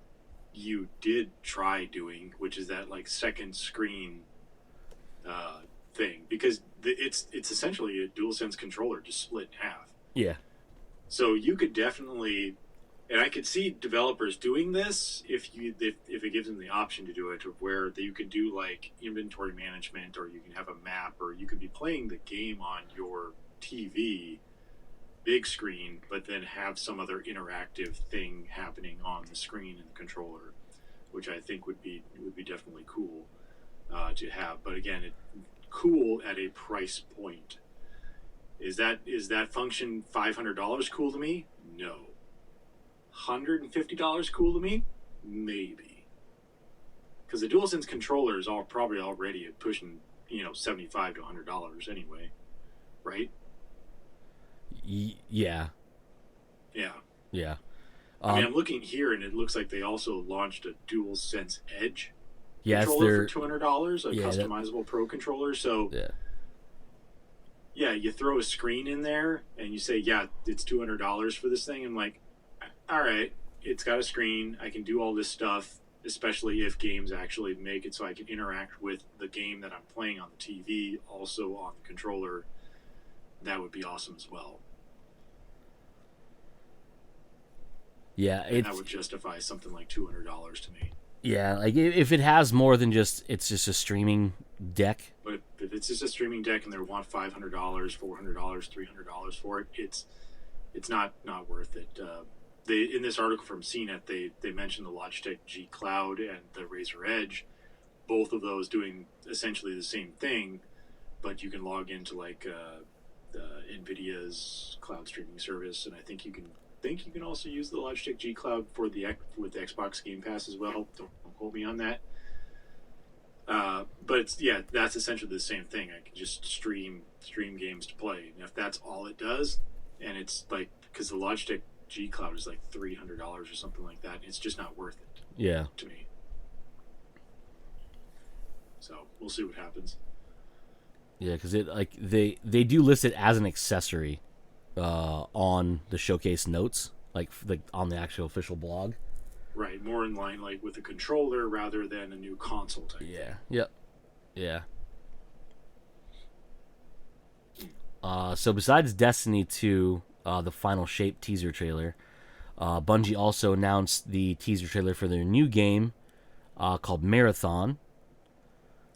U did try doing, which is that like second screen thing, because it's essentially a DualSense controller just split in half. Yeah. So you could definitely, and I could see developers doing this if it gives them the option to do it, where you could do like inventory management, or you can have a map, or you could be playing the game on your TV big screen, but then have some other interactive thing happening on the screen and the controller, which I think would be definitely cool to have. But again, cool at a price point. Is that function $500 cool to me? No. $150 cool to me? Maybe. Because the DualSense controller is probably already pushing $75 to $100 anyway, right? Yeah. Yeah. Yeah. I mean, I'm looking here, and it looks like they also launched a DualSense Edge yeah, controller for $200, a yeah, customizable Pro controller. So yeah, you throw a screen in there, and you say, yeah, it's $200 for this thing. I'm like, all right, it's got a screen. I can do all this stuff, especially if games actually make it so I can interact with the game that I'm playing on the TV, also on the controller. That would be awesome as well. Yeah, that would justify something like $200 to me. Yeah, like if it has more than it's just a streaming deck. But if it's just a streaming deck and they want $500, $400, $300 for it, it's not worth it. They in this article from CNET they mentioned the Logitech G Cloud and the Razer Edge, both of those doing essentially the same thing, but you can log into like NVIDIA's cloud streaming service, and I think you can also use the Logitech G Cloud with the Xbox Game Pass as well. Don't quote me on that. But that's essentially the same thing. I can just stream games to play, and if that's all it does, and it's like because the Logitech G Cloud is like $300 or something like that, it's just not worth it. Yeah. To me. So we'll see what happens. Yeah, because they do list it as an accessory on the showcase notes, like on the actual official blog. Right, more in line like with a controller rather than a new console type. Yeah. Thing. Yep. Yeah. So besides Destiny 2, the Final Shape teaser trailer, Bungie also announced the teaser trailer for their new game called Marathon.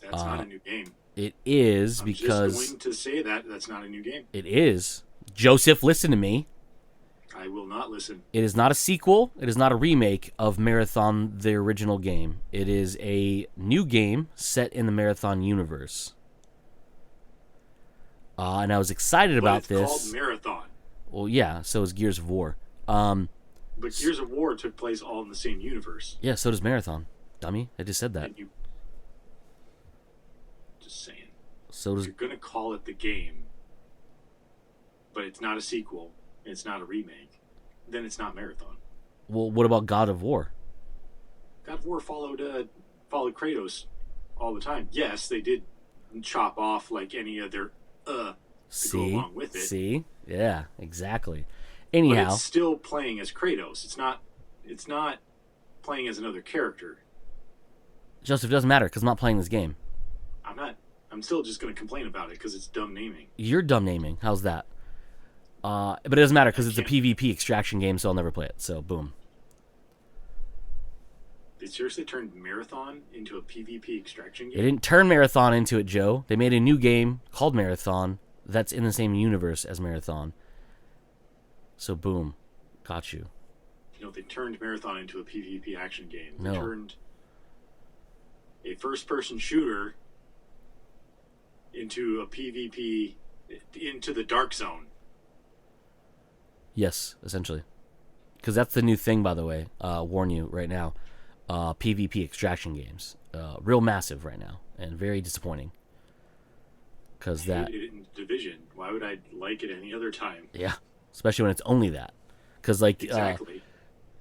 That's not a new game. It is I'm because just going to say that's not a new game. it is. Joseph, listen to me. I will not listen. It is not a sequel. It is not a remake of Marathon, the original game. It is a new game set in the Marathon universe. And I was excited about it's this. Called Marathon. Well, yeah. So is Gears of War. But Gears of War took place all in the same universe. Yeah. So does Marathon. Dummy, I just said that. Just saying. So does. You're gonna call it the game, but it's not a sequel. It's not a remake. Then it's not Marathon. Well, what about God of War? God of War followed Kratos all the time. Yes, they did chop off like any other to go along with it. See, yeah, exactly. Anyhow, but it's still playing as Kratos. It's not playing as another character. Joseph, it doesn't matter because I'm not playing this game. I'm not. I'm still just going to complain about it because it's dumb naming. You're dumb naming. How's that? But it doesn't matter because it's a PvP extraction game, so I'll never play it. So, boom. They seriously turned Marathon into a PvP extraction game? They didn't turn Marathon into it, Joe. They made a new game called Marathon that's in the same universe as Marathon. So, boom. Got you. You know, they turned Marathon into a PvP action game. No. They turned a first-person shooter into a PvP, into the Dark Zone. Yes, essentially. Because that's the new thing, by the way. Warn you right now. PvP extraction games. Real massive right now. And very disappointing. Because that... I hate it in Division. Why would I like it any other time? Yeah. Especially when it's only that. Because, like... Exactly.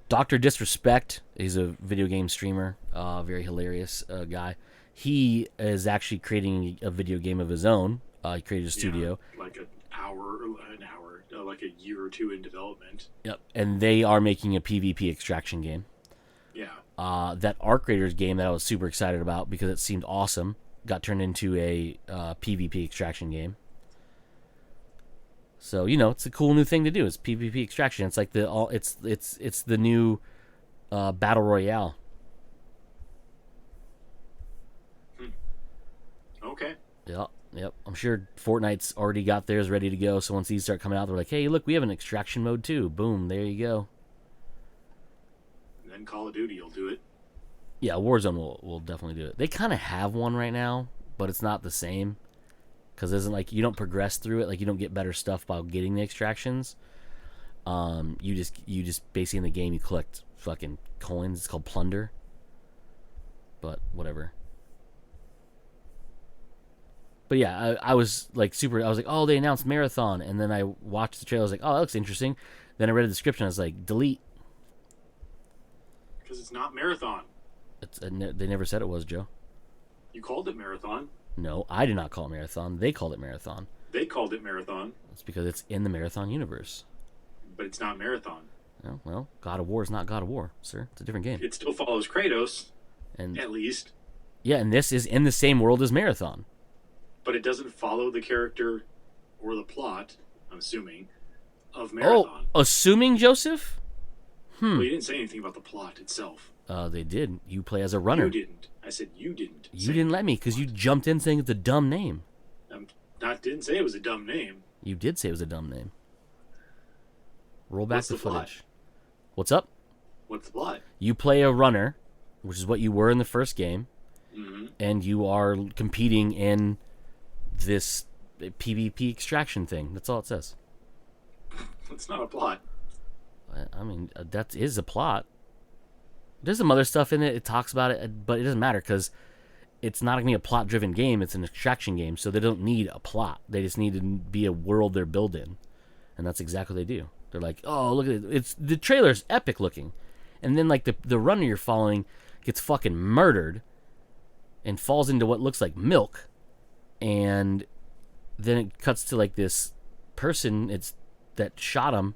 Dr. Disrespect, he's a video game streamer. Very hilarious guy. He is actually creating a video game of his own. He created a studio. Like an hour, like a year or two in development. Yep. And they are making a PvP extraction game. Yeah. That Arc Raiders game that I was super excited about because it seemed awesome got turned into a PvP extraction game. So, you know, it's a cool new thing to do. It's PvP extraction. It's like it's the new battle royale. Okay. Yep. I'm sure Fortnite's already got theirs ready to go. So once these start coming out, they're like, "Hey, look, we have an extraction mode too." Boom, there you go. And then Call of Duty will do it. Yeah, Warzone will definitely do it. They kind of have one right now, but it's not the same because it isn't like you don't progress through it. Like you don't get better stuff by getting the extractions. You just basically in the game you collect fucking coins. It's called plunder. But whatever. But yeah, I was like super. I was like, oh, they announced Marathon, and then I watched the trailer. I was like, oh, that looks interesting. Then I read the description. I was like, delete. Because it's not Marathon. They never said it was, Joe. You called it Marathon. No, I did not call it Marathon. They called it Marathon. They called it Marathon. That's because it's in the Marathon universe. But it's not Marathon. Oh, well, God of War is not God of War, sir. It's a different game. It still follows Kratos, and at least. Yeah, and this is in the same world as Marathon. But it doesn't follow the character or the plot, I'm assuming, of Marathon. Oh, assuming, Joseph? Well, you didn't say anything about the plot itself. They did. You play as a runner. You didn't. I said you didn't. You didn't let me because you jumped in saying it's a dumb name. Didn't say it was a dumb name. You did say it was a dumb name. Roll back the footage. Plot? What's up? What's the plot? You play a runner, which is what you were in the first game, mm-hmm. and you are competing in this PvP extraction thing. That's all it says. It's not a plot. I mean, that is a plot. There's some other stuff in it. It talks about it, but it doesn't matter because it's not going to be a plot-driven game. It's an extraction game, so they don't need a plot. They just need to be a world they're building, and that's exactly what they do. They're like, oh, look at it. It's the trailer's epic looking, and then like the runner you're following gets fucking murdered and falls into what looks like milk, and then it cuts to like this person that shot him,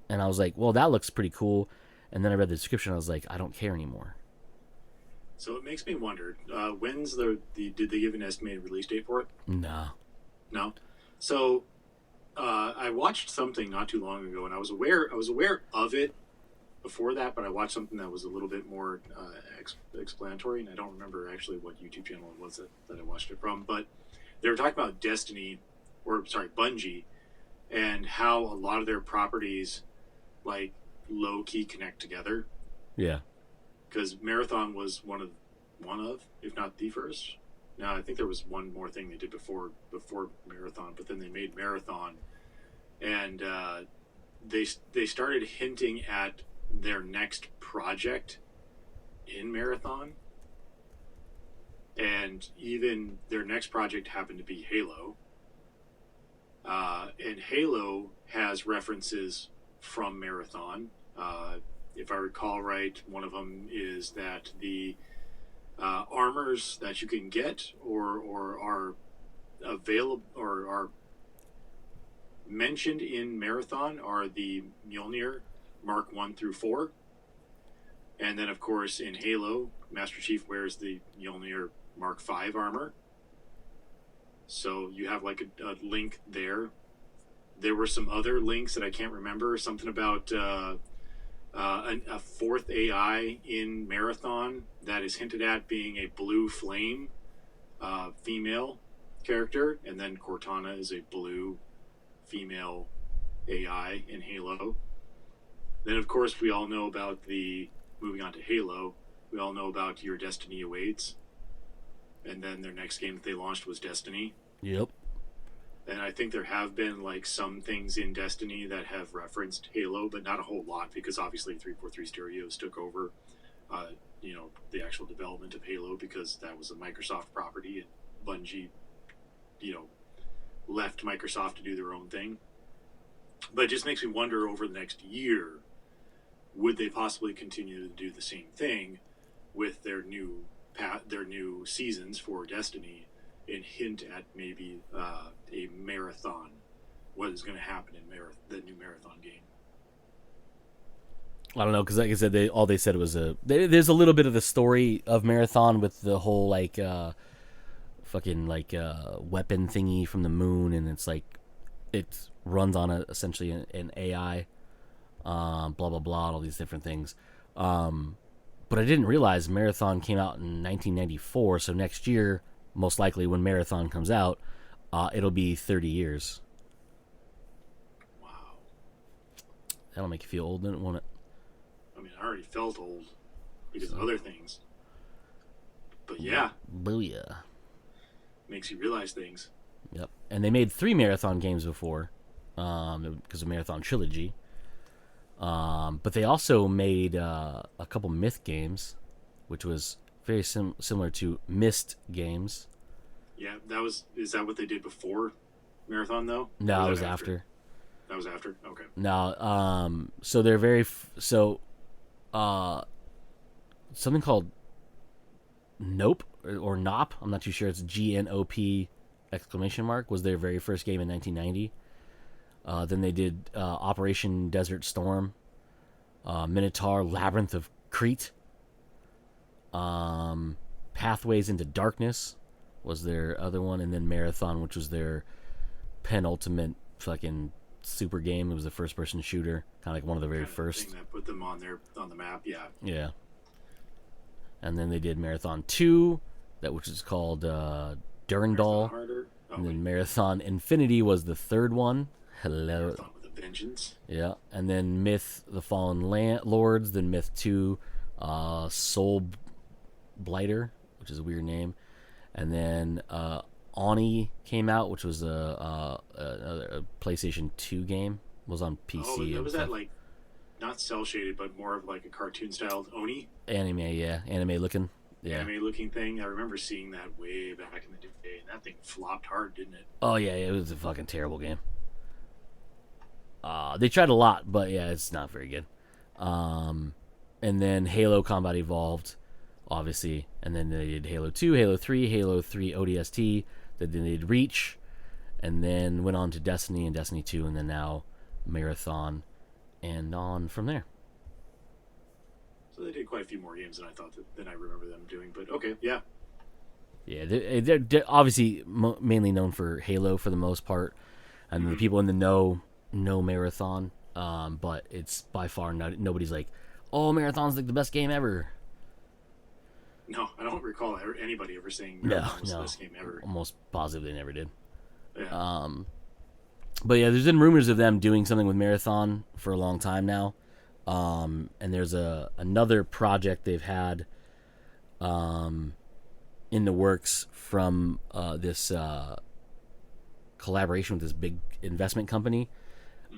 and I was like, well, that looks pretty cool, and then I read the description. I was like, I don't care anymore. So it makes me wonder, when's did they give an estimated release date for it? No. No. So I watched something not too long ago, and I was aware of it before that, but I watched something that was a little bit more explanatory, and I don't remember actually what YouTube channel it was that I watched it from, but they were talking about Bungie, and how a lot of their properties, like, low-key connect together. Yeah. Because Marathon was one of, if not the first. Now I think there was one more thing they did before Marathon, but then they made Marathon, and they started hinting at their next project in Marathon, and even their next project happened to be Halo. And Halo has references from Marathon. If I recall right, one of them is that the armors that you can get or are available or are mentioned in Marathon are the Mjolnir Mark 1 through 4. And then, of course, in Halo, Master Chief wears the Mjolnir Mark 5 armor. So you have like a link there. There were some other links that I can't remember. Something about a fourth AI in Marathon that is hinted at being a blue flame female character. And then Cortana is a blue female AI in Halo. Then, of course, we all know about moving on to Halo, we all know about Your Destiny Awaits. And then their next game that they launched was Destiny. Yep. And I think there have been like some things in Destiny that have referenced Halo, but not a whole lot, because obviously 343 Studios took over, the actual development of Halo, because that was a Microsoft property, and Bungie, left Microsoft to do their own thing. But it just makes me wonder, over the next year, would they possibly continue to do the same thing with their new seasons for Destiny, and hint at maybe a Marathon, what is going to happen in the new Marathon game. I don't know, because like I said, they said was there's a little bit of the story of Marathon with the whole like fucking like weapon thingy from the moon, and it's like it runs on essentially an AI, blah blah blah, all these different things. But I didn't realize Marathon came out in 1994, so next year, most likely when Marathon comes out, it'll be 30 years. Wow. That'll make you feel old, didn't it, won't it? I mean, I already felt old because of other things. But yeah. Booyah. Makes you realize things. Yep. And they made 3 Marathon games before, because of Marathon Trilogy. But they also made a couple Myth games, which was very similar to Myst games. Yeah, is that what they did before Marathon, though? No, it was after. That was after? Okay. No, so they're very, something called Nope, or Nop, I'm not too sure, it's GNOP exclamation mark, was their very first game in 1990. Then they did Operation Desert Storm, Minotaur Labyrinth of Crete, Pathways into Darkness was their other one, and then Marathon, which was their penultimate fucking super game. It was a first-person shooter, kind of like one of the very first. Thing that put them on the map, yeah. Yeah. And then they did Marathon 2, which is called Durandal. And then Marathon Infinity was the third one. Hello. Marathon with a Vengeance. Yeah. And then Myth the Fallen Lords, then Myth 2, Soul Blighter, which is a weird name. And then Oni came out, which was a PlayStation 2 game. It was on PC. Oh, was that like not cel shaded, but more of like a cartoon styled Oni? Anime, yeah, anime looking. Yeah. anime looking thing. I remember seeing that way back in the day, and that thing flopped hard, didn't it? Oh yeah, it was a fucking terrible game. They tried a lot, but yeah, it's not very good. Um, and then Halo Combat Evolved, obviously, and then they did Halo 2, Halo 3 ODST. Then they did Reach, and then went on to Destiny and Destiny 2, and then now Marathon, and on from there. So they did quite a few more games than I thought than I remember them doing. But okay, yeah, Yeah, they're obviously mainly known for Halo for the most part, and the people in the know Marathon. But it's by far nobody's like, oh, Marathon's like the best game ever. no, I don't recall anybody ever saying No, Marathon was the no, best game ever. almost positive they never did. Yeah. But yeah, there's been rumors of them doing something with Marathon for a long time now. And there's another project they've had in the works from this collaboration with this big investment company.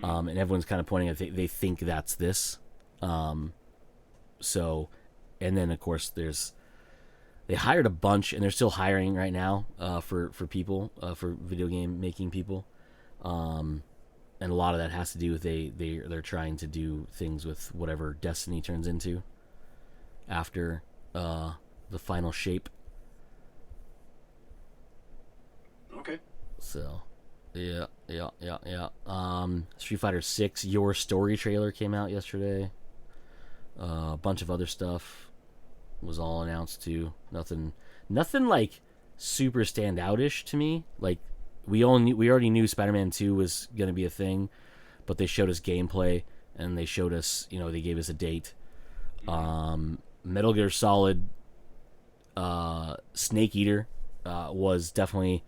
And everyone's kind of pointing at they think that's this. So, and then of course they hired a bunch, and they're still hiring right now for people for video game making people. And a lot of that has to do with they're trying to do things with whatever Destiny turns into after the final shape. Okay. So, yeah. Street Fighter 6 Your Story trailer came out yesterday. A bunch of other stuff was all announced too. Nothing like super standoutish to me. Like we already knew Spider-Man 2 was going to be a thing, but they showed us gameplay and they showed us, they gave us a date. Metal Gear Solid Snake Eater was definitely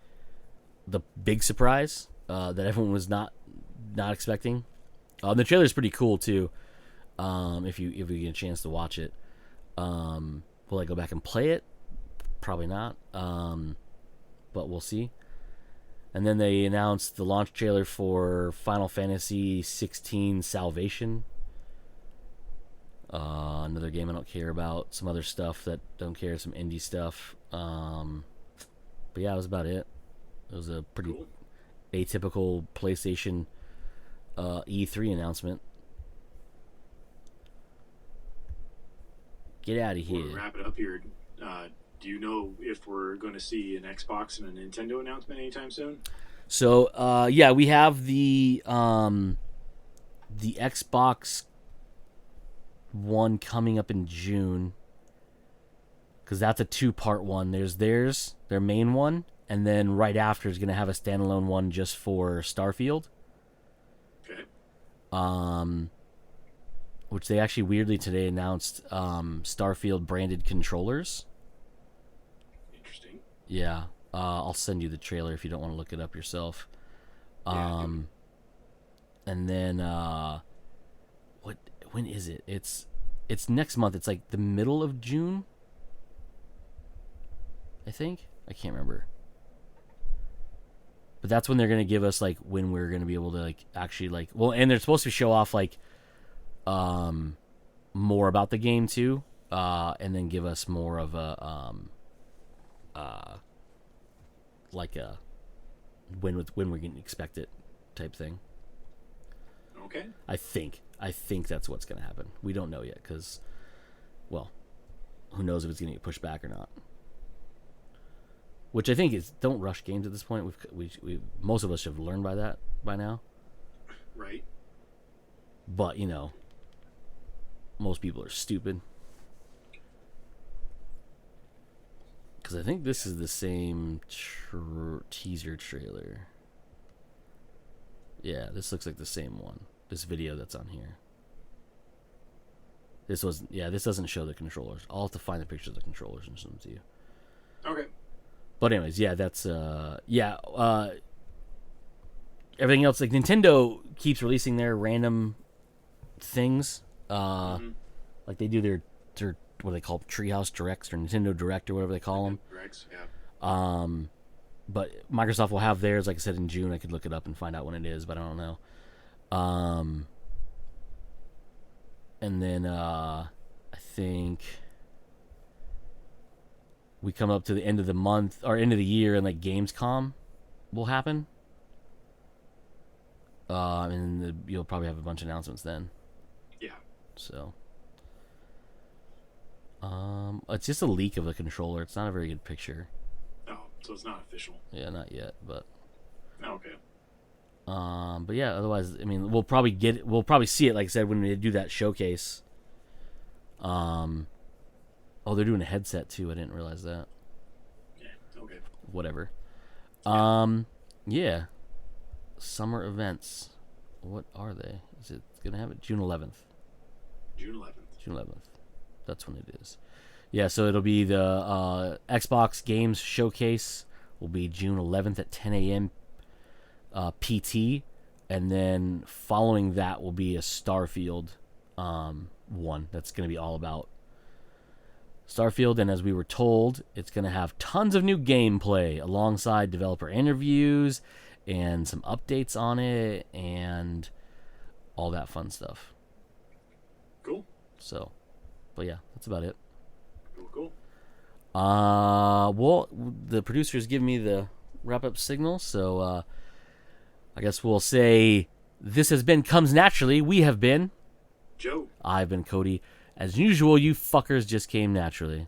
the big surprise that everyone was not expecting. The trailer is pretty cool too. If you get a chance to watch it, will I go back and play it? Probably not. But we'll see. And then they announced the launch trailer for Final Fantasy 16 Salvation. Another game I don't care about. Some other stuff that don't care. Some indie stuff. But yeah, that was about it. It was a pretty atypical PlayStation E3 announcement. Get out of here. We'll wrap it up here. Do you know if we're going to see an Xbox and a Nintendo announcement anytime soon? So, yeah, we have the Xbox One coming up in June, because that's a 2-part one. There's their main one, and then right after is going to have a standalone one just for Starfield. Okay. Which they actually weirdly today announced Starfield branded controllers. Interesting. Yeah. I'll send you the trailer if you don't want to look it up yourself. And then when is it? It's next month. It's like the middle of June, I think. I can't remember. But that's when they're going to give us like when we're going to be able to like actually like and they're supposed to show off like more about the game too, and then give us more of a like a when we can expect it type thing. Okay. I think that's what's going to happen. We don't know yet because, well, who knows if it's going to get pushed back or not. Which I think is don't rush games at this point. We most of us should have learned by now. Right. But most people are stupid. Because I think this is the same teaser trailer. Yeah, this looks like the same one. This video that's on here. This doesn't show the controllers. I'll have to find the pictures of the controllers and send them to you. Okay. But anyways, yeah, that's everything else, like Nintendo keeps releasing their random things. Like they do their what do they call Treehouse Directs or Nintendo Direct or whatever they call them. Directs, yeah. But Microsoft will have theirs, like I said, in June. I could look it up and find out when it is, but I don't know. And then I think we come up to the end of the month or end of the year, and like Gamescom will happen. And you'll probably have a bunch of announcements then. Yeah. So, it's just a leak of the controller. It's not a very good picture. Oh, so it's not official. Yeah, not yet, but. Okay. But yeah, otherwise, I mean, we'll probably see it, like I said, when they do that showcase. Oh, they're doing a headset too. I didn't realize that. Yeah. Okay. Whatever. Yeah. Yeah. Summer events. What are they? Is it gonna have it June 11th? June 11th. June 11th. That's when it is. Yeah, so it'll be the Xbox Games Showcase. Will be June 11th at 10 a.m. PT, and then following that will be a Starfield one that's going to be all about Starfield, and as we were told, it's going to have tons of new gameplay alongside developer interviews and some updates on it and all that fun stuff. Cool. So, but yeah, that's about it. Cool. Well, the producers give me the wrap-up signal, so I guess we'll say this has been Comes Naturally. We have been Joe. I've been Cody. As usual, you fuckers just came naturally.